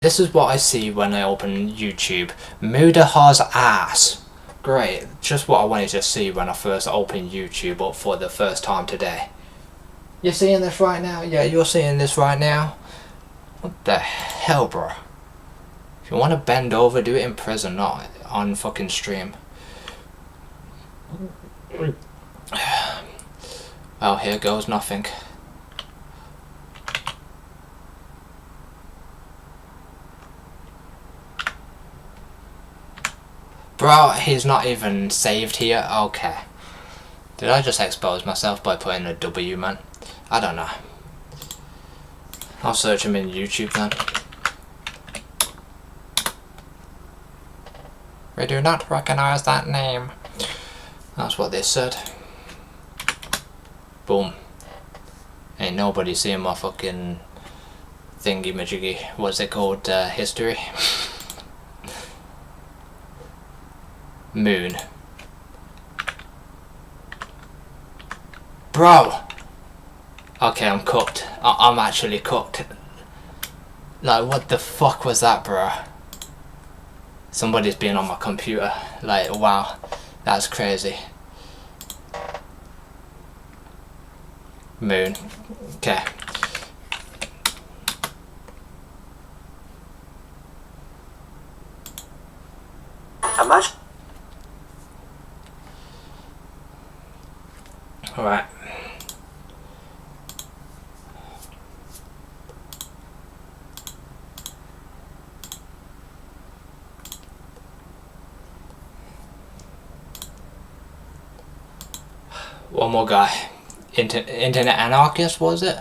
This is what I see when I open YouTube. Mudahar's ass. Great, just what I wanted to see when I first opened YouTube up for the first time today. You're seeing this right now? Yeah, you're seeing this right now? What the hell, bro? If you want to bend over, do it in prison, not on fucking stream. Well, here goes nothing. Bro, he's not even saved here? Okay. Did I just expose myself by putting a W, man? I don't know. I'll search him in YouTube then. We do not recognize that name. That's what they said. Boom. Ain't nobody seeing my fucking thingy-majiggy. What's it called? History? Moon. Bro! Okay, I'm cooked. I'm actually cooked. Like, what the fuck was that, bro? Somebody's been on my computer. Like, wow. That's crazy. Moon. Okay. Imagine. Alright. One more guy. Internet anarchist, was it?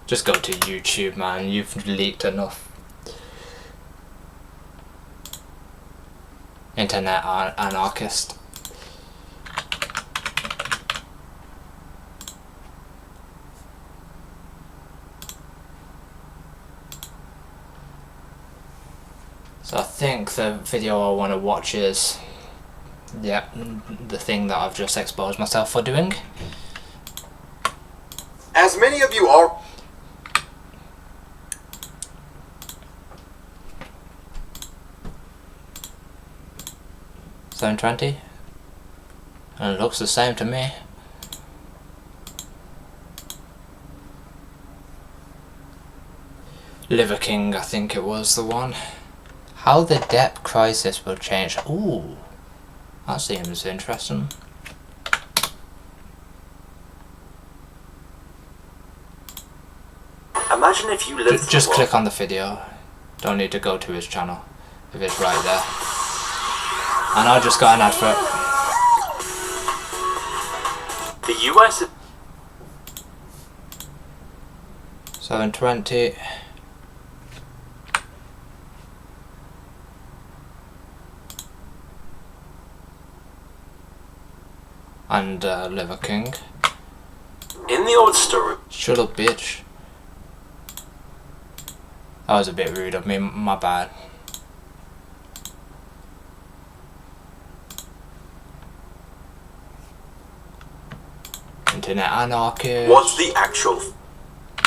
Just go to YouTube, man. You've leaked enough. Internet anarchist. So I think the video I want to watch is, yeah, the thing that I've just exposed myself for doing. As many of you are. 720, and it looks the same to me. Liver King, I think it was the one. How the debt crisis will change. Ooh, that seems interesting. Imagine if you lived. Just click on the video. Don't need to go to his channel if it's right there. And I just got an ad for it. The US. 720. And Liver King. In the old story. Shut up, bitch. That was a bit rude of me, my bad. Internet anarchist. What's the actual?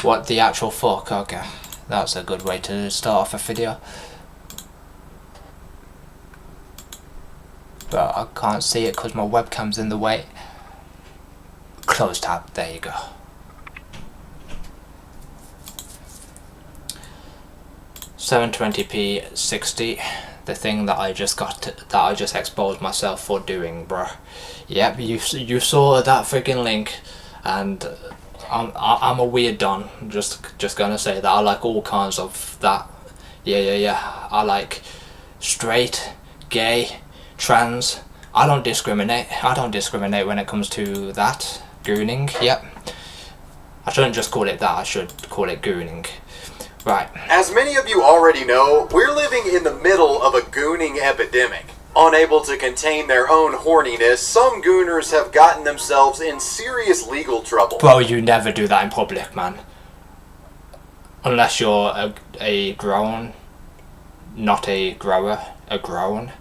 What the actual fuck? Okay, that's a good way to start off a video. But I can't see it because my webcam's in the way. Close tab, there you go. .720p 60, the thing that I just exposed myself for doing, bruh. Yep, you saw that freaking link, and I'm a weird don. Just gonna say that I like all kinds of that. Yeah. I like straight, gay, trans. I don't discriminate when it comes to that. Gooning, yep. I shouldn't just call it that, I should call it gooning. Right. As many of you already know, we're living in the middle of a gooning epidemic. Unable to contain their own horniness, some gooners have gotten themselves in serious legal trouble. Bro, you never do that in public, man. Unless you're a grown, not a grower, a grown.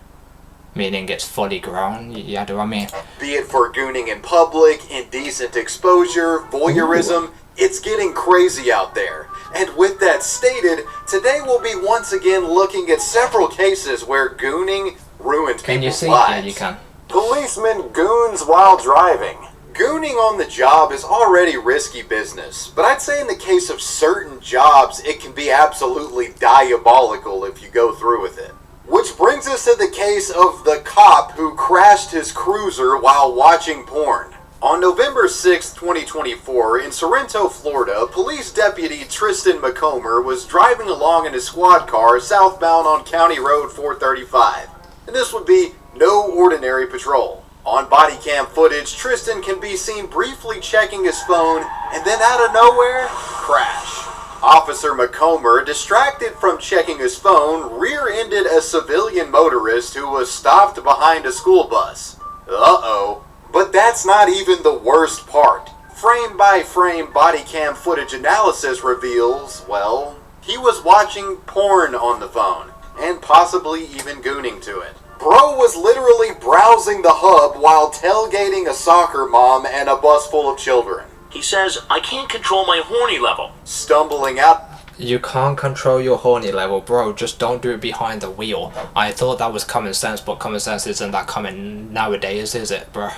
Meaning it's fully grown, you know what I mean? Be it for gooning in public, indecent exposure, voyeurism, It's getting crazy out there. And with that stated, today we'll be once again looking at several cases where gooning ruined Can you people's see? lives. Yeah, you can. Policeman goons while driving. Gooning on the job is already risky business, but I'd say in the case of certain jobs, it can be absolutely diabolical if you go through with it. Which brings us to the case of the cop who crashed his cruiser while watching porn. On November 6, 2024, in Sorrento, Florida, police deputy Tristan McComber was driving along in his squad car southbound on County Road 435. And this would be no ordinary patrol. On body cam footage, Tristan can be seen briefly checking his phone, and then out of nowhere, crash. Officer McComber, distracted from checking his phone, rear-ended a civilian motorist who was stopped behind a school bus. Uh-oh. But that's not even the worst part. Frame-by-frame body cam footage analysis reveals, well, he was watching porn on the phone, and possibly even gooning to it. Bro was literally browsing the hub while tailgating a soccer mom and a bus full of children. He says, I can't control my horny level. Stumbling out. You can't control your horny level, bro. Just don't do it behind the wheel. I thought that was common sense, but common sense isn't that common nowadays, is it, bro?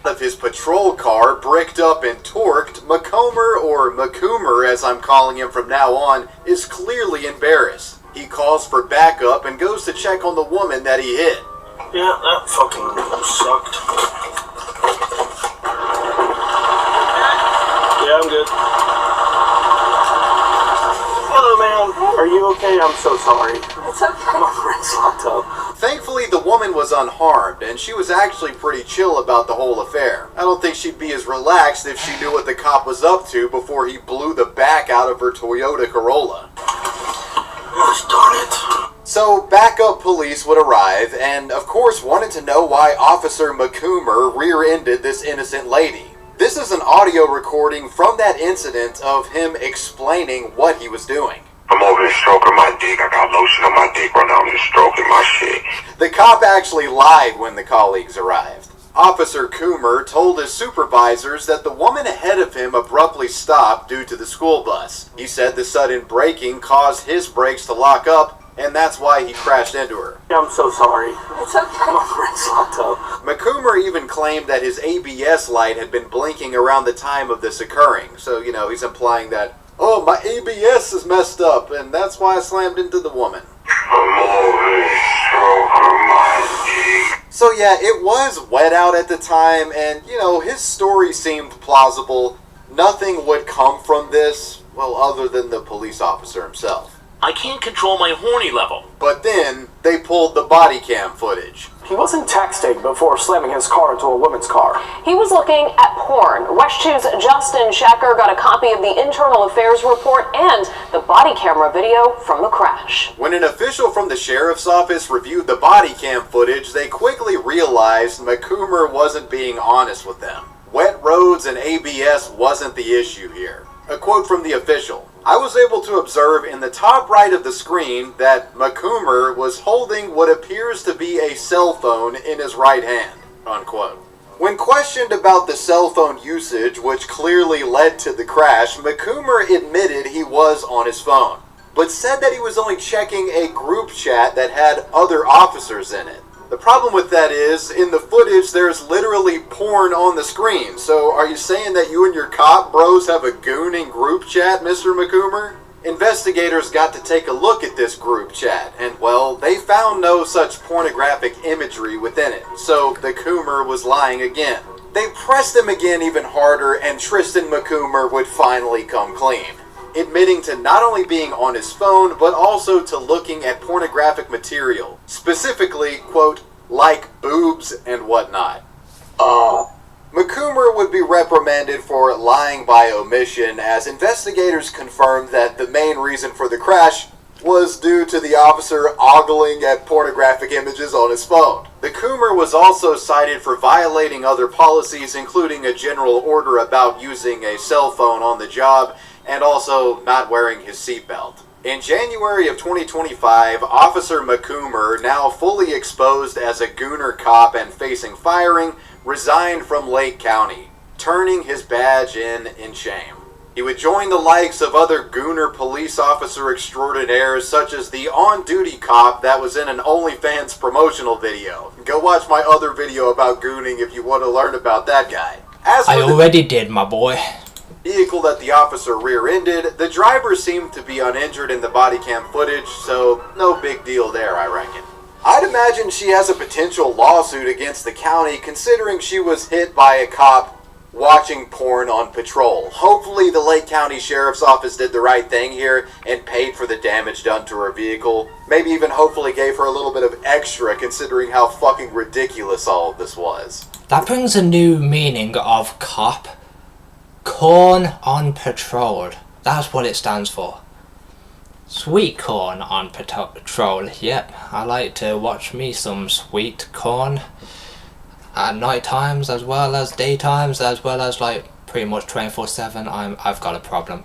Of his patrol car, bricked up and torqued, McComber, or McCoomer as I'm calling him from now on, is clearly embarrassed. He calls for backup and goes to check on the woman that he hit. Yeah, that fucking sucked. Yeah, I'm good. Hello, ma'am. Are you okay? I'm so sorry. It's okay. My friend's locked up. Thankfully, the woman was unharmed, and she was actually pretty chill about the whole affair. I don't think she'd be as relaxed if she knew what the cop was up to before he blew the back out of her Toyota Corolla. Gosh darn it. So, backup police would arrive, and of course wanted to know why Officer McCoomer rear-ended this innocent lady. This is an audio recording from that incident of him explaining what he was doing. I'm over here stroking my dick. I got lotion on my dick right now. I'm just stroking my shit. The cop actually lied when the colleagues arrived. Officer Coomer told his supervisors that the woman ahead of him abruptly stopped due to the school bus. He said the sudden braking caused his brakes to lock up, and that's why he crashed into her. I'm so sorry. It's okay. My friend's locked up. McCoomer even claimed that his ABS light had been blinking around the time of this occurring. So, he's implying that, oh, my ABS is messed up, and that's why I slammed into the woman. I'm over here stroking my dick. So yeah, it was wet out at the time, and, his story seemed plausible. Nothing would come from this, well, other than the police officer himself. I can't control my horny level. But then, they pulled the body cam footage. He wasn't texting before slamming his car into a woman's car. He was looking at porn. West 2's Justin Shacker got a copy of the Internal Affairs report and the body camera video from the crash. When an official from the sheriff's office reviewed the body cam footage, they quickly realized McCoomer wasn't being honest with them. Wet roads and ABS wasn't the issue here. A quote from the official: I was able to observe in the top right of the screen that McCoomer was holding what appears to be a cell phone in his right hand, unquote. When questioned about the cell phone usage, which clearly led to the crash, McCoomer admitted he was on his phone, but said that he was only checking a group chat that had other officers in it. The problem with that is, in the footage, there's literally porn on the screen. So are you saying that you and your cop bros have a gooning group chat, Mr. McCoomer? Investigators got to take a look at this group chat, and well, they found no such pornographic imagery within it. So the Coomer was lying again. They pressed him again even harder, and Tristan McCoomer would finally come clean, admitting to not only being on his phone, but also to looking at pornographic material. Specifically, quote, like boobs and whatnot. McCoomer would be reprimanded for lying by omission, as investigators confirmed that the main reason for the crash was due to the officer ogling at pornographic images on his phone. The Coomer was also cited for violating other policies, including a general order about using a cell phone on the job, and also not wearing his seatbelt. In January of 2025, Officer McCoomer, now fully exposed as a Gooner cop and facing firing, resigned from Lake County, turning his badge in shame. He would join the likes of other Gooner police officer extraordinaires such as the on-duty cop that was in an OnlyFans promotional video. Go watch my other video about gooning if you want to learn about that guy. As for I already did, my boy. the vehicle that the officer rear-ended, the driver seemed to be uninjured in the body cam footage, so no big deal there, I reckon. I'd imagine she has a potential lawsuit against the county considering she was hit by a cop watching porn on patrol. Hopefully the Lake County Sheriff's Office did the right thing here and paid for the damage done to her vehicle. Maybe even hopefully gave her a little bit of extra considering how fucking ridiculous all of this was. That brings a new meaning of cop. Corn on patrol. That's what it stands for. Sweet corn on patrol. Yep, I like to watch me some sweet corn. At night times as well as daytimes as well as like pretty much 24/7. I've got a problem.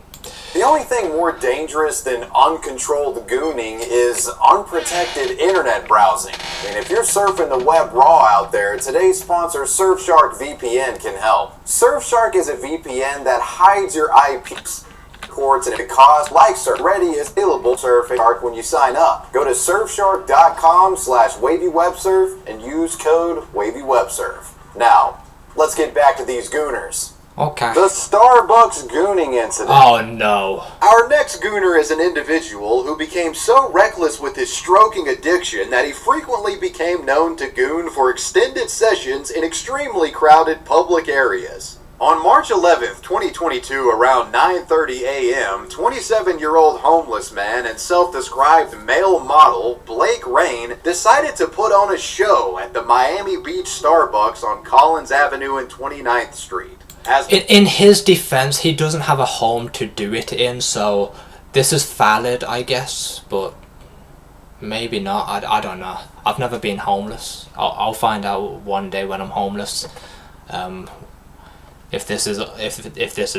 The only thing more dangerous than uncontrolled gooning is unprotected internet browsing. And if you're surfing the web raw out there, today's sponsor Surfshark VPN can help. Surfshark is a VPN that hides your IPs. Ports and it costs like Surf Ready is available Surfshark when you sign up. Go to surfshark.com/wavywebsurf and use code WavyWebsurf. Now, let's get back to these gooners. Okay. The Starbucks gooning incident. Oh no. Our next gooner is an individual who became so reckless with his stroking addiction that he frequently became known to goon for extended sessions in extremely crowded public areas. On March 11th, 2022, around 9:30 a.m., 27-year-old homeless man and self-described male model Blake Rain decided to put on a show at the Miami Beach Starbucks on Collins Avenue and 29th Street. In his defense, he doesn't have a home to do it in, so this is valid, I guess, but maybe not. I don't know. I've never been homeless. I'll find out one day when I'm homeless. If this is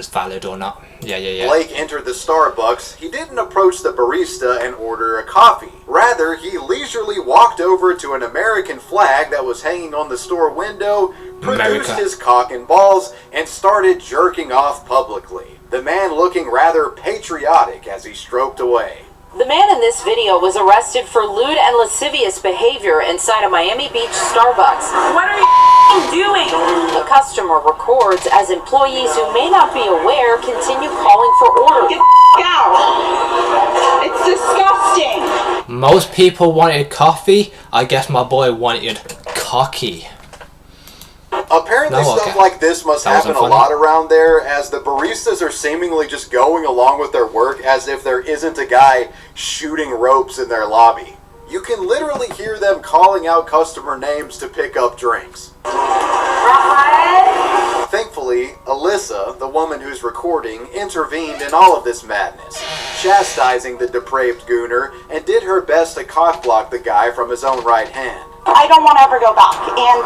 valid or not. Yeah. Blake entered the Starbucks. He didn't approach the barista and order a coffee. Rather, he leisurely walked over to an American flag that was hanging on the store window, produced his cock and balls, and started jerking off publicly. The man looking rather patriotic as he stroked away. The man in this video was arrested for lewd and lascivious behavior inside a Miami Beach Starbucks. What are you doing? A customer records as employees who may not be aware continue calling for orders. Get the out. It's disgusting. Most people wanted coffee. I guess my boy wanted cocky. Apparently stuff like this must happen a lot around there, as the baristas are seemingly just going along with their work as if there isn't a guy shooting ropes in their lobby. You can literally hear them calling out customer names to pick up drinks. Thankfully, Alyssa, the woman who's recording, intervened in all of this madness, chastising the depraved gooner and did her best to cockblock the guy from his own right hand. I don't want to ever go back, and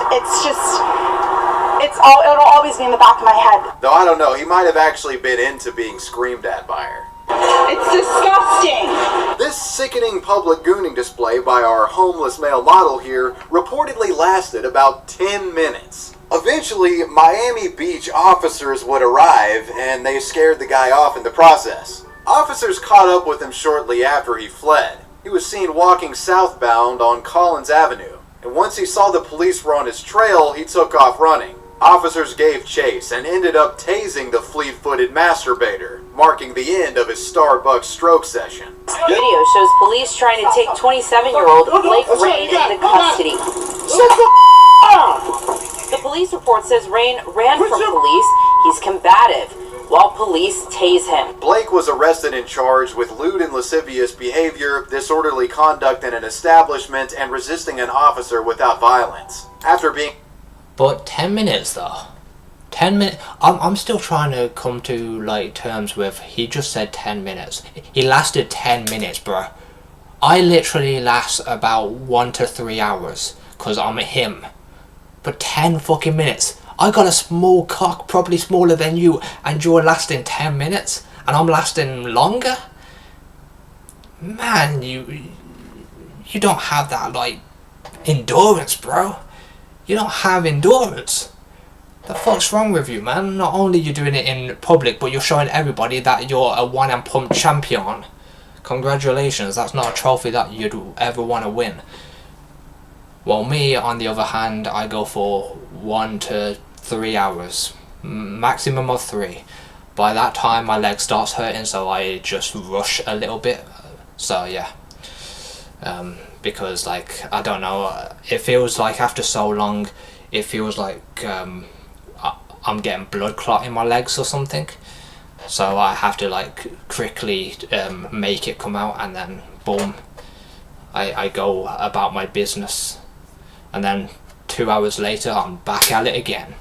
it'll always be in the back of my head. Though I don't know, he might have actually been into being screamed at by her. It's disgusting. This sickening public gooning display by our homeless male model here reportedly lasted about 10 minutes. Eventually, Miami Beach officers would arrive, and they scared the guy off in the process. Officers caught up with him shortly after he fled. He was seen walking southbound on Collins Avenue, and once he saw the police were on his trail, he took off running. Officers gave chase and ended up tasing the fleet-footed masturbator, marking the end of his Starbucks stroke session. The video shows police trying to take 27-year-old Blake Rain into custody. The police report says Rain ran from police. He's combative, while police tase him. Blake was arrested and charged with lewd and lascivious behavior, disorderly conduct in an establishment, and resisting an officer without violence. After being... But 10 minutes though. 10 minutes. I'm still trying to come to like terms with. He just said 10 minutes. He lasted 10 minutes, bro. I literally last about 1 to 3 hours because I'm him. But 10 fucking minutes. I got a small cock, probably smaller than you, and you're lasting 10 minutes, and I'm lasting longer. Man, you don't have that like endurance, bro. You don't have endurance. The fuck's wrong with you, man? Not only you doing it in public, but you're showing everybody that you're a one and pump champion. Congratulations, that's not a trophy that you'd ever want to win. Well, me, on the other hand, I go for 1 to 3 hours. Maximum of 3. By that time, my leg starts hurting, so I just rush a little bit. So, yeah. Because, like, I don't know, it feels like after so long, it feels like I'm getting blood clot in my legs or something. So I have to, like, quickly make it come out, and then, boom, I go about my business. And then 2 hours later, I'm back at it again.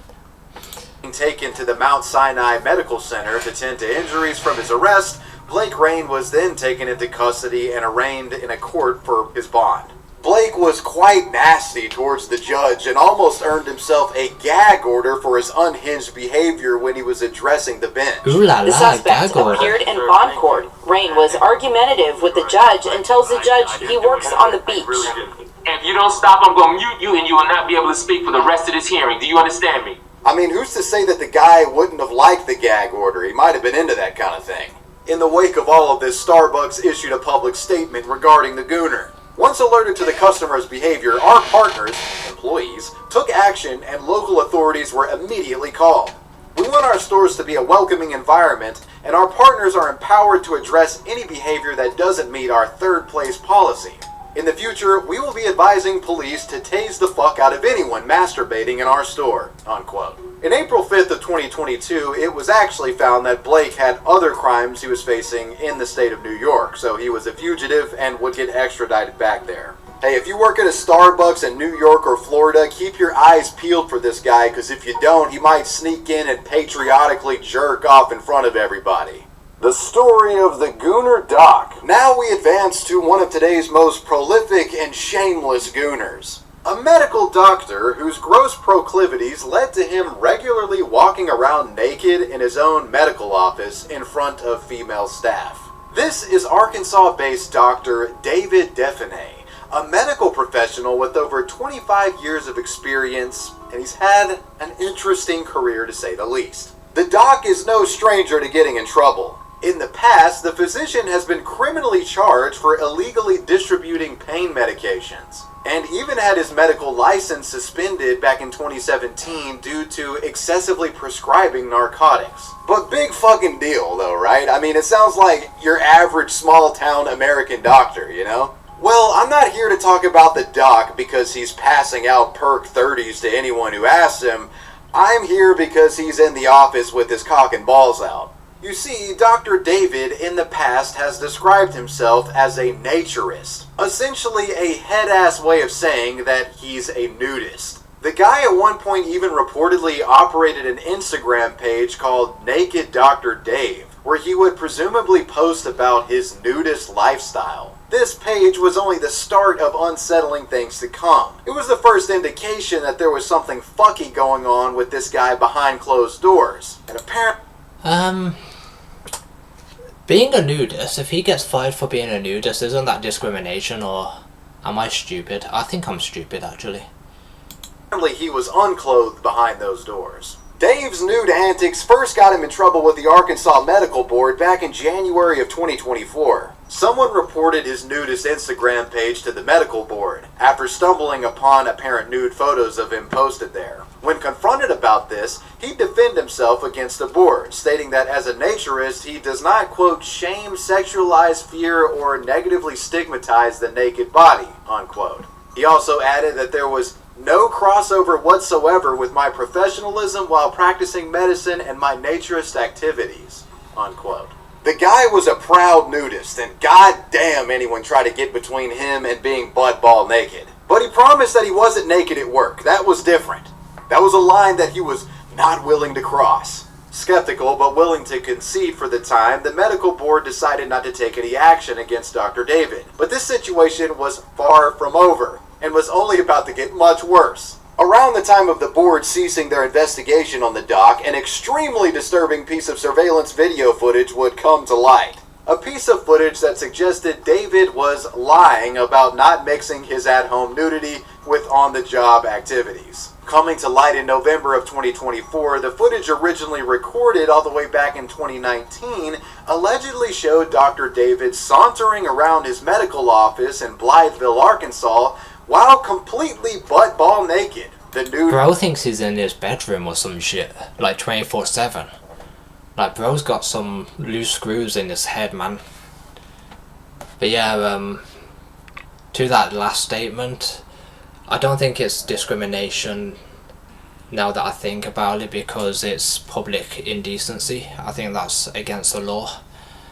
Taken to the Mount Sinai Medical Center to tend to injuries from his arrest, Blake Rain was then taken into custody and arraigned in a court for his bond. Blake was quite nasty towards the judge and almost earned himself a gag order for his unhinged behavior when he was addressing the bench. Ooh la la, The suspect gag order. appeared in bond court. Rain was argumentative with the judge and tells the judge he works on the beach. If you don't stop, I'm going to mute you and you will not be able to speak for the rest of this hearing. Do you understand me? I mean, who's to say that the guy wouldn't have liked the gag order? He might have been into that kind of thing. In the wake of all of this, Starbucks issued a public statement regarding the Gooner. Once alerted to the customer's behavior, our partners, employees, took action and local authorities were immediately called. We want our stores to be a welcoming environment, and our partners are empowered to address any behavior that doesn't meet our third place policy. In the future, we will be advising police to tase the fuck out of anyone masturbating in our store, unquote. In April 5th of 2022, it was actually found that Blake had other crimes he was facing in the state of New York, so he was a fugitive and would get extradited back there. Hey, if you work at a Starbucks in New York or Florida, keep your eyes peeled for this guy, because if you don't, he might sneak in and patriotically jerk off in front of everybody. The story of the Gooner Doc. Now we advance to one of today's most prolific and shameless Gooners. A medical doctor whose gross proclivities led to him regularly walking around naked in his own medical office in front of female staff. This is Arkansas-based Dr. David Define, a medical professional with over 25 years of experience, and he's had an interesting career to say the least. The doc is no stranger to getting in trouble. In the past, the physician has been criminally charged for illegally distributing pain medications, and even had his medical license suspended back in 2017 due to excessively prescribing narcotics. But big fucking deal though, right? I mean, it sounds like your average small-town American doctor, you know? Well, I'm not here to talk about the doc because he's passing out perk 30s to anyone who asks him. I'm here because he's in the office with his cock and balls out. You see, Dr. David in the past has described himself as a naturist, essentially a head-ass way of saying that he's a nudist. The guy at one point even reportedly operated an Instagram page called Naked Dr. Dave, where he would presumably post about his nudist lifestyle. This page was only the start of unsettling things to come. It was the first indication that there was something fucky going on with this guy behind closed doors. And apparently... Being a nudist, if he gets fired for being a nudist, isn't that discrimination, or am I stupid? I think I'm stupid, actually. He was unclothed behind those doors. Dave's nude antics first got him in trouble with the Arkansas Medical Board back in January of 2024. Someone reported his nudist Instagram page to the medical board after stumbling upon apparent nude photos of him posted there. When confronted about this, he'd defend himself against the board, stating that as a naturist, he does not, quote, shame, sexualize, fear, or negatively stigmatize the naked body, unquote. He also added that there was no crossover whatsoever with my professionalism while practicing medicine and my naturist activities, unquote. The guy was a proud nudist, and goddamn anyone tried to get between him and being butt-ball naked. But he promised that he wasn't naked at work. That was different. That was a line that he was not willing to cross. Skeptical but willing to concede for the time, the medical board decided not to take any action against Dr. David. But this situation was far from over, and was only about to get much worse. Around the time of the board ceasing their investigation on the doc, an extremely disturbing piece of surveillance video footage would come to light. a piece of footage that suggested David was lying about not mixing his at-home nudity with on-the-job activities. Coming to light in November of 2024, the footage originally recorded all the way back in 2019 allegedly showed Dr. David sauntering around his medical office in Blytheville, Arkansas, while completely butt-ball naked. The nude Bro thinks he's in his bedroom or some shit, like 24/7. Like, bro's got some loose screws in his head, man. But yeah, to that last statement, I don't think it's discrimination now that I think about it, because it's public indecency. I think that's against the law.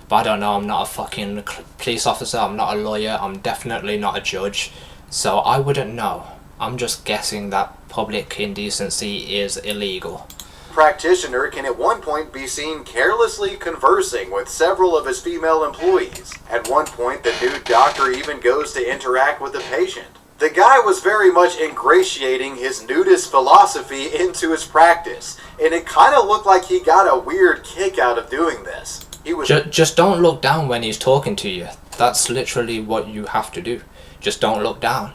But I don't know, I'm not a fucking police officer, I'm not a lawyer, I'm definitely not a judge. So I wouldn't know. I'm just guessing that public indecency is illegal. practitioner can at one point be seen carelessly conversing with several of his female employees. At one point, the nude doctor even goes to interact with the patient. The guy was very much ingratiating his nudist philosophy into his practice, and it kind of looked like he got a weird kick out of doing this. He was just don't look down when he's talking to you. That's literally what you have to do. Just don't look down.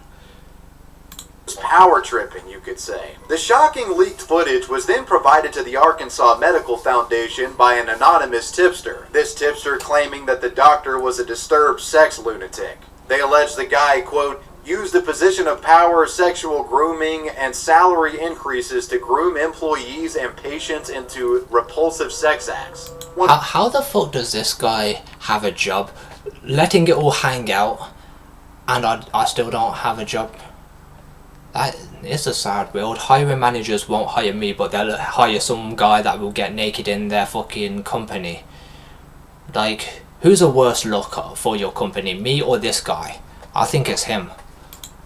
power tripping, you could say. The shocking leaked footage was then provided to the Arkansas Medical Foundation by an anonymous tipster. This tipster claiming that the doctor was a disturbed sex lunatic. They alleged the guy, quote, used a position of power, sexual grooming, and salary increases to groom employees and patients into repulsive sex acts. How the fuck does this guy have a job? Letting it all hang out, and I still don't have a job. It's a sad world. Hiring managers won't hire me, but they'll hire some guy that will get naked in their fucking company. Like, who's a worse look for your company, me or this guy? I think it's him.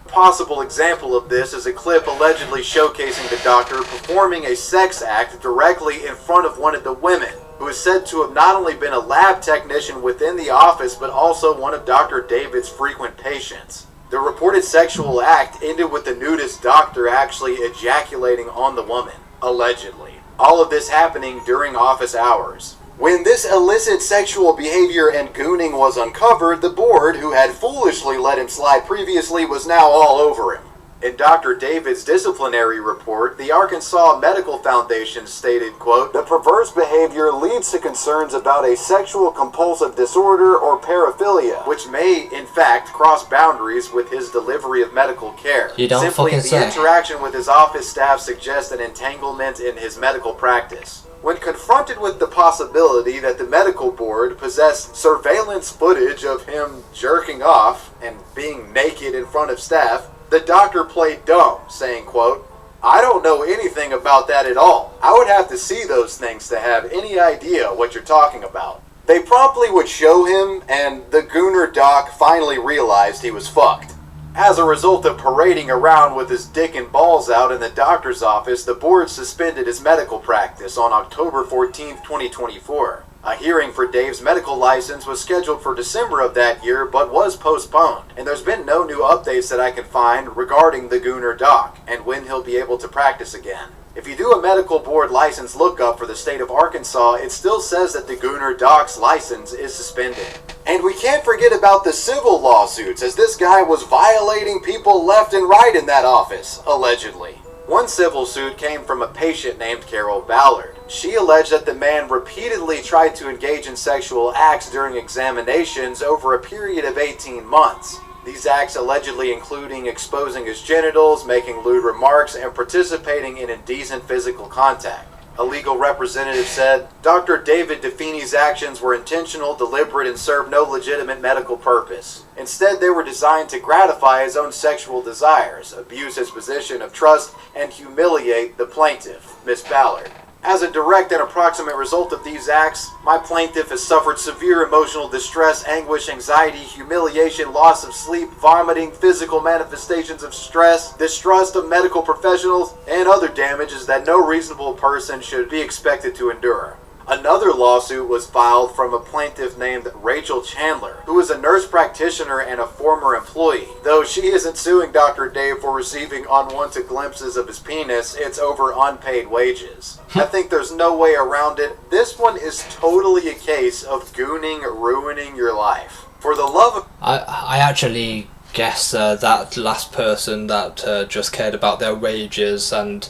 Possible example of this is a clip allegedly showcasing the doctor performing a sex act directly in front of one of the women, who is said to have not only been a lab technician within the office, but also one of Dr. David's frequent patients. The reported sexual act ended with the nudist doctor actually ejaculating on the woman, allegedly. All of this happening during office hours. When this illicit sexual behavior and gooning was uncovered, the board, who had foolishly let him slide previously, was now all over him. In Dr. David's disciplinary report, the Arkansas Medical Foundation stated, quote, the perverse behavior leads to concerns about a sexual compulsive disorder or paraphilia, which may, in fact, cross boundaries with his delivery of medical care. You don't Simply, fucking the say. interaction with his office staff suggests an entanglement in his medical practice. When confronted with the possibility that the medical board possessed surveillance footage of him jerking off and being naked in front of staff, the doctor played dumb, saying, quote, I don't know anything about that at all. I would have to see those things to have any idea what you're talking about. They promptly would show him, and the Gooner doc finally realized he was fucked. As a result of parading around with his dick and balls out in the doctor's office, the board suspended his medical practice on October 14, 2024. A hearing for Dave's medical license was scheduled for December of that year, but was postponed, and there's been no new updates that I can find regarding the Gooner doc and when he'll be able to practice again. If you do a medical board license lookup for the state of Arkansas, it still says that the Gooner doc's license is suspended. And we can't forget about the civil lawsuits, as this guy was violating people left and right in that office, allegedly. One civil suit came from a patient named Carol Ballard. She alleged that the man repeatedly tried to engage in sexual acts during examinations over a period of 18 months. These acts allegedly including exposing his genitals, making lewd remarks, and participating in indecent physical contact. A legal representative said, Dr. David Defini's actions were intentional, deliberate, and served no legitimate medical purpose. Instead, they were designed to gratify his own sexual desires, abuse his position of trust, and humiliate the plaintiff, Miss Ballard. As a direct and approximate result of these acts, my plaintiff has suffered severe emotional distress, anguish, anxiety, humiliation, loss of sleep, vomiting, physical manifestations of stress, distrust of medical professionals, and other damages that no reasonable person should be expected to endure. Another lawsuit was filed from a plaintiff named Rachel Chandler, who is a nurse practitioner and a former employee. Though she isn't suing Dr. Dave for receiving unwanted glimpses of his penis, it's over unpaid wages. I think there's no way around it. This one is totally a case of gooning ruining your life. For the love of... I actually guess that last person that just cared about their wages and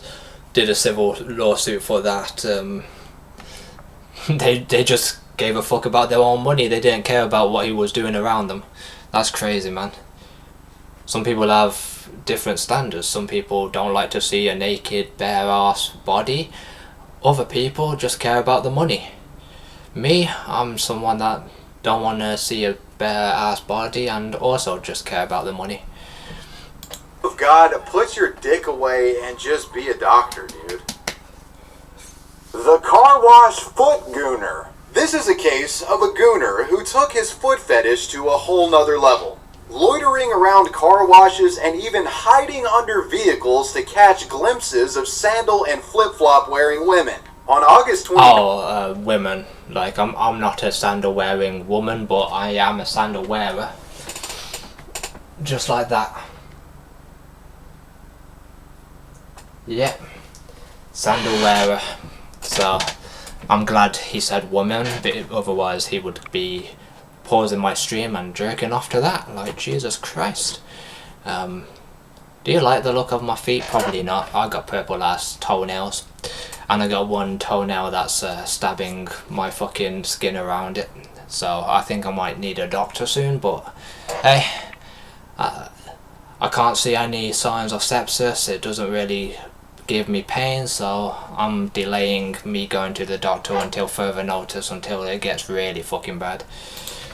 did a civil lawsuit for that, they just gave a fuck about their own money. They didn't care about what he was doing around them. That's crazy, man. Some people have different standards. Some people don't like to see a naked, bare-ass body. Other people just care about the money. Me, I'm someone that don't want to see a bare-ass body and also just care about the money. Of God, put your dick away and just be a doctor, dude. The car wash foot gooner. This is a case of a gooner who took his foot fetish to a whole nother level. Loitering around car washes and even hiding under vehicles to catch glimpses of sandal and flip-flop wearing women. On August 20... women. Like, I'm not a sandal wearing woman, but I am a sandal wearer. Just like that. Yep. Sandal wearer. So, I'm glad he said woman, but otherwise he would be pausing my stream and jerking off to that. Like, Jesus Christ. Do you like the look of my feet? Probably not. I got purple ass toenails. And I got one toenail that's stabbing my fucking skin around it. So, I think I might need a doctor soon, but hey, I can't see any signs of sepsis. It doesn't really give me pain, so I'm delaying me going to the doctor until further notice, until it gets really fucking bad.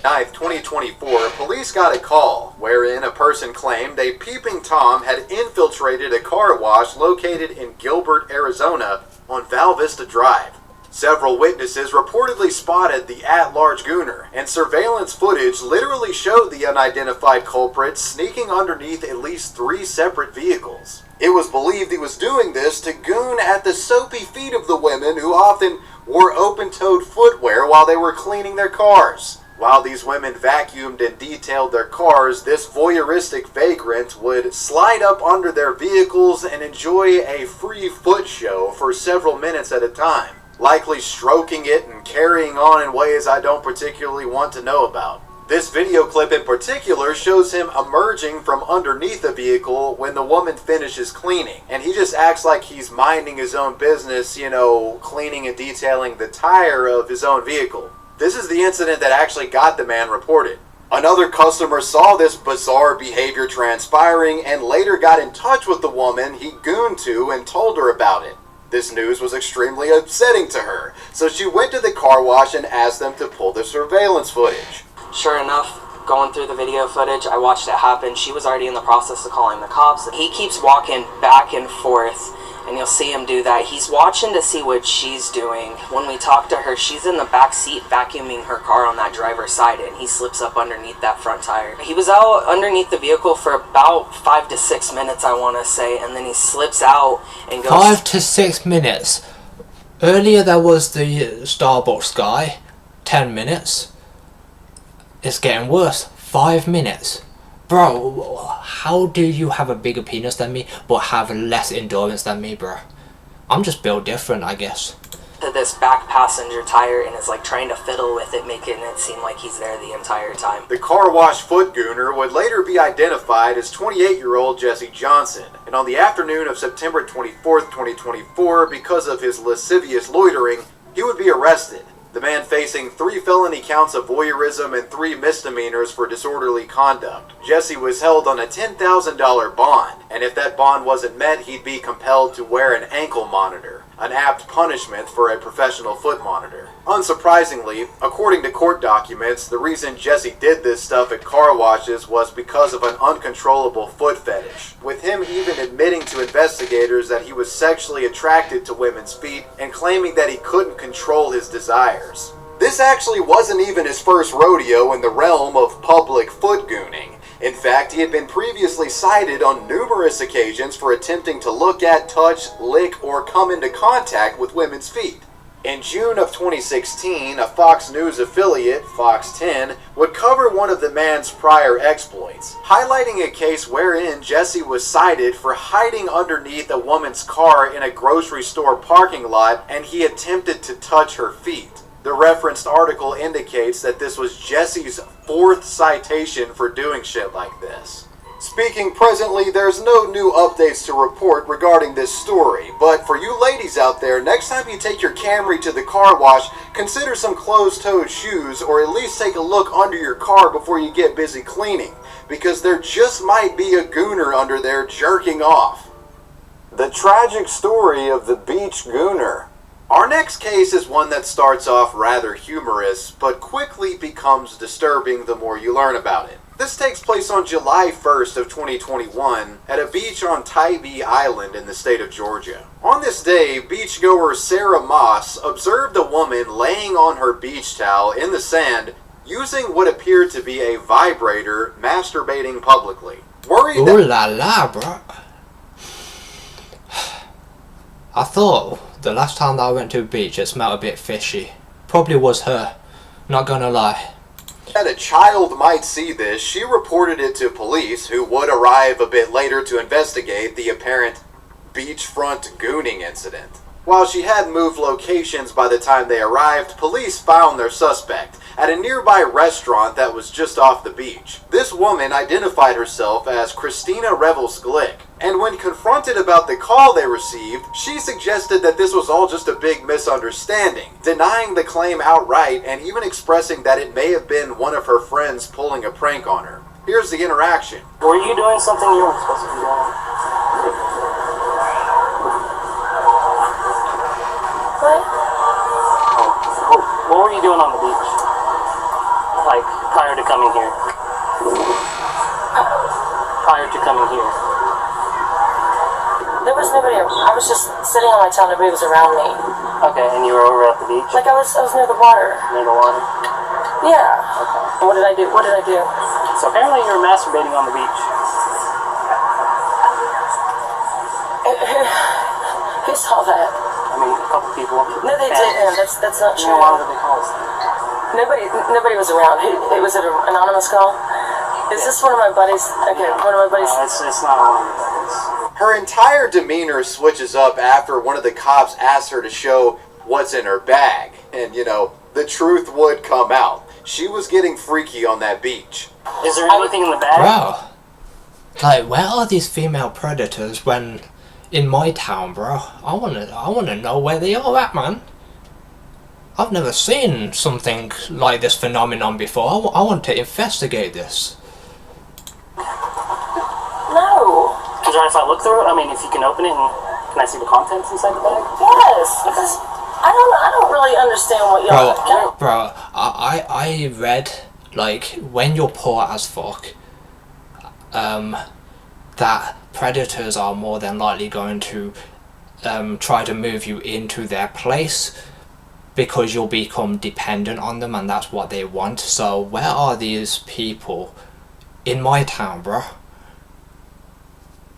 9th, 2024, police got a call wherein a person claimed a peeping Tom had infiltrated a car wash located in Gilbert, Arizona on Val Vista Drive. Several witnesses reportedly spotted the at-large gooner, and surveillance footage literally showed the unidentified culprit sneaking underneath at least 3 separate vehicles. It was believed he was doing this to goon at the soapy feet of the women who often wore open-toed footwear while they were cleaning their cars. While these women vacuumed and detailed their cars, this voyeuristic vagrant would slide up under their vehicles and enjoy a free foot show for several minutes at a time, likely stroking it and carrying on in ways I don't particularly want to know about. This video clip in particular shows him emerging from underneath the vehicle when the woman finishes cleaning, and he just acts like he's minding his own business, you know, cleaning and detailing the tire of his own vehicle. This is the incident that actually got the man reported. Another customer saw this bizarre behavior transpiring and later got in touch with the woman he gooned to and told her about it. This news was extremely upsetting to her, so she went to the car wash and asked them to pull the surveillance footage. Sure enough, going through the video footage, I watched it happen. She was already in the process of calling the cops. He keeps walking back and forth, and you'll see him do that. He's watching to see what she's doing. When we talk to her, she's in the back seat vacuuming her car on that driver's side, and he slips up underneath that front tire. He was out underneath the vehicle for about 5 to 6 minutes, I want to say, and then he slips out and goes... 5 to 6 minutes? Earlier there was the Starbucks guy, 10 minutes. It's getting worse. 5 minutes. Bro, how do you have a bigger penis than me, but have less endurance than me, bro? I'm just built different, I guess. To this back passenger tire and is like trying to fiddle with it, making it seem like he's there the entire time. The car wash foot gooner would later be identified as 28-year-old Jesse Johnson, and on the afternoon of September 24th, 2024, because of his lascivious loitering, he would be arrested. The man facing 3 felony counts of voyeurism and 3 misdemeanors for disorderly conduct. Jesse was held on a $10,000 bond, and if that bond wasn't met, he'd be compelled to wear an ankle monitor, an apt punishment for a professional foot monitor. Unsurprisingly, according to court documents, the reason Jesse did this stuff at car washes was because of an uncontrollable foot fetish, with him even admitting to investigators that he was sexually attracted to women's feet and claiming that he couldn't control his desires. This actually wasn't even his first rodeo in the realm of public foot gooning. In fact, he had been previously cited on numerous occasions for attempting to look at, touch, lick, or come into contact with women's feet. In June of 2016, a Fox News affiliate, Fox 10, would cover one of the man's prior exploits, highlighting a case wherein Jesse was cited for hiding underneath a woman's car in a grocery store parking lot and he attempted to touch her feet. The referenced article indicates that this was Jesse's 4th citation for doing shit like this. Speaking presently, there's no new updates to report regarding this story, but for you ladies out there, next time you take your Camry to the car wash, consider some closed-toed shoes, or at least take a look under your car before you get busy cleaning, because there just might be a gooner under there jerking off. The tragic story of the beach gooner. Our next case is one that starts off rather humorous, but quickly becomes disturbing the more you learn about it. This takes place on July 1st of 2021 at a beach on Tybee Island in the state of Georgia. On this day, beachgoer Sarah Moss observed a woman laying on her beach towel in the sand using what appeared to be a vibrator, masturbating publicly. Worried that... Ooh la la, bro. I thought the last time that I went to a beach it smelled a bit fishy. Probably was her, not gonna lie. That a child might see this, she reported it to police, who would arrive a bit later to investigate the apparent beachfront gooning incident. While she had moved locations by the time they arrived, police found their suspect at a nearby restaurant that was just off the beach. This woman identified herself as Christina Revels Glick, and when confronted about the call they received, she suggested that this was all just a big misunderstanding, denying the claim outright and even expressing that it may have been one of her friends pulling a prank on her. Here's the interaction. Were you doing something you weren't supposed to be doing? What were you doing on the beach? Like, prior to coming here? Prior to coming here? There was nobody. I was just sitting on my towel. Nobody was around me. Okay, and you were over at the beach? Like I was near the water. Near the water? Yeah. Okay. What did I do? What did I do? So apparently you were masturbating on the beach. Who saw that? I mean, a couple people. No, they didn't. That's not true. Why would they call us that? Nobody was around. It was an anonymous call. Is this one of my buddies? Okay, one of my buddies. No, it's not one of your buddies. Her entire demeanor switches up after one of the cops asks her to show what's in her bag. And, you know, the truth would come out. She was getting freaky on that beach. Is there anything in the bag? Bro, like, where are these female predators when in my town, bro? I wanna know where they are at, man. I've never seen something like this phenomenon before. I want to investigate this. No. Is there if I look through it? I mean, if you can open it, and can I see the contents inside the bag? Yes, because I don't really understand what you're. Bro, I read, like, when you're poor as fuck, that predators are more than likely going to try to move you into their place because you'll become dependent on them and that's what they want. So where are these people in my town, bro?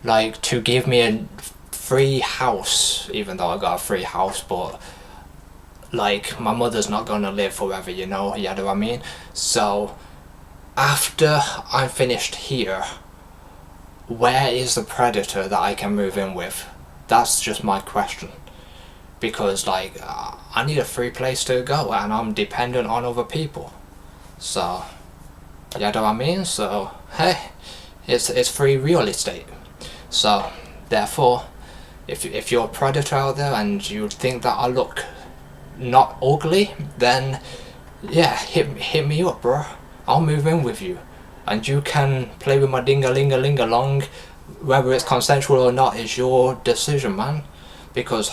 Like, to give me a free house, even though I got a free house, but like, my mother's not gonna live forever, you know what I mean? So after I'm finished here, where is the predator that I can move in with? That's just my question. Because, like, I need a free place to go and I'm dependent on other people. So, you know what I mean? So, hey, it's free real estate. So, therefore, if you're a predator out there and you think that I look not ugly, then yeah, hit me up, bro. I'll move in with you. And you can play with my ding-a-ling-a-ling-a-long. Whether it's consensual or not is your decision, man. Because,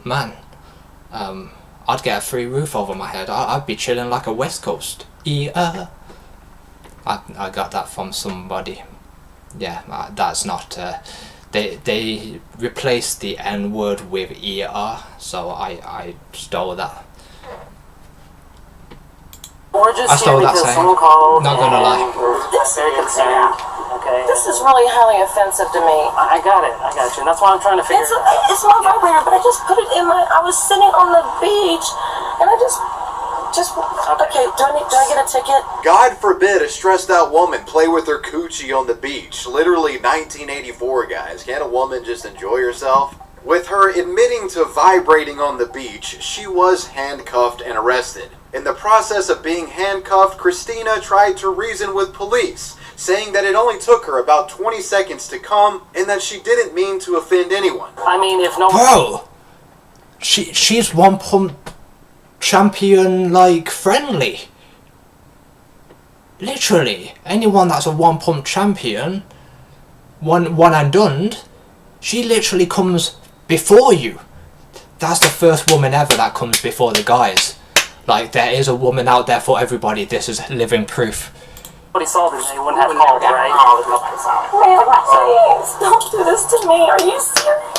man, I'd get a free roof over my head. I'd be chilling like a West Coast. Yeah. I got that from somebody. Yeah, that's not... They replaced the N-word with ER, so I stole that. We're just I stole here that because saying. someone called. Not gonna lie. We're very concerned. Okay. this is really highly offensive to me. I got it. I got you. And that's why I'm trying to figure it out. It's my vibrator, but I just put it in my. I was sitting on the beach, and I just. Okay. Do I get a ticket? God forbid a stressed out woman play with her coochie on the beach. Literally 1984, guys. Can't a woman just enjoy herself? With her admitting to vibrating on the beach, she was handcuffed and arrested. In the process of being handcuffed, Christina tried to reason with police, saying that it only took her about 20 seconds to come and that she didn't mean to offend anyone. I mean, if no... Bro! She's one pump champion, like, friendly. Literally. Anyone that's a one pump champion, one and done, she literally comes before you. That's the first woman ever that comes before the guys. Like, there is a woman out there for everybody. This is living proof. Nobody saw this, they wouldn't have called, right? Man, please, don't do this to me. Are you serious?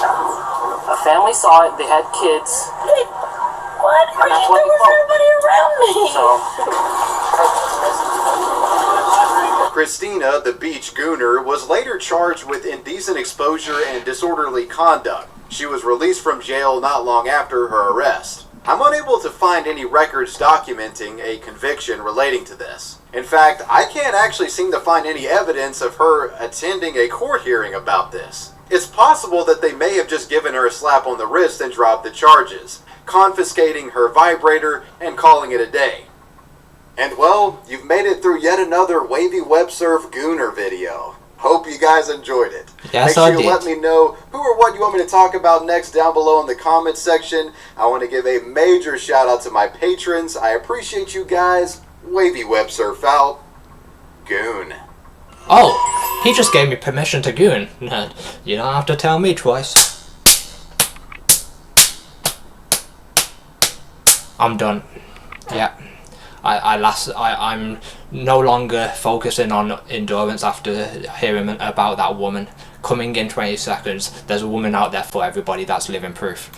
A family saw it, they had kids. What are you doing with everybody around me? Christina, the beach Gooner, was later charged with indecent exposure and disorderly conduct. She was released from jail not long after her arrest. I'm unable to find any records documenting a conviction relating to this. In fact, I can't actually seem to find any evidence of her attending a court hearing about this. It's possible that they may have just given her a slap on the wrist and dropped the charges, confiscating her vibrator and calling it a day. And well, you've made it through yet another Wavy Web Surf Gooner video. Hope you guys enjoyed it. Yes, Make sure I you did. let me know who or what you want me to talk about next down below in the comments section. I want to give a major shout out to my patrons. I appreciate you guys. Wavy Web Surf out. Goon. Oh, he just gave me permission to goon. You don't have to tell me twice. I'm done. Yeah. I'm no longer focusing on endurance after hearing about that woman. Coming in 20 seconds, there's a woman out there for everybody. That's living proof.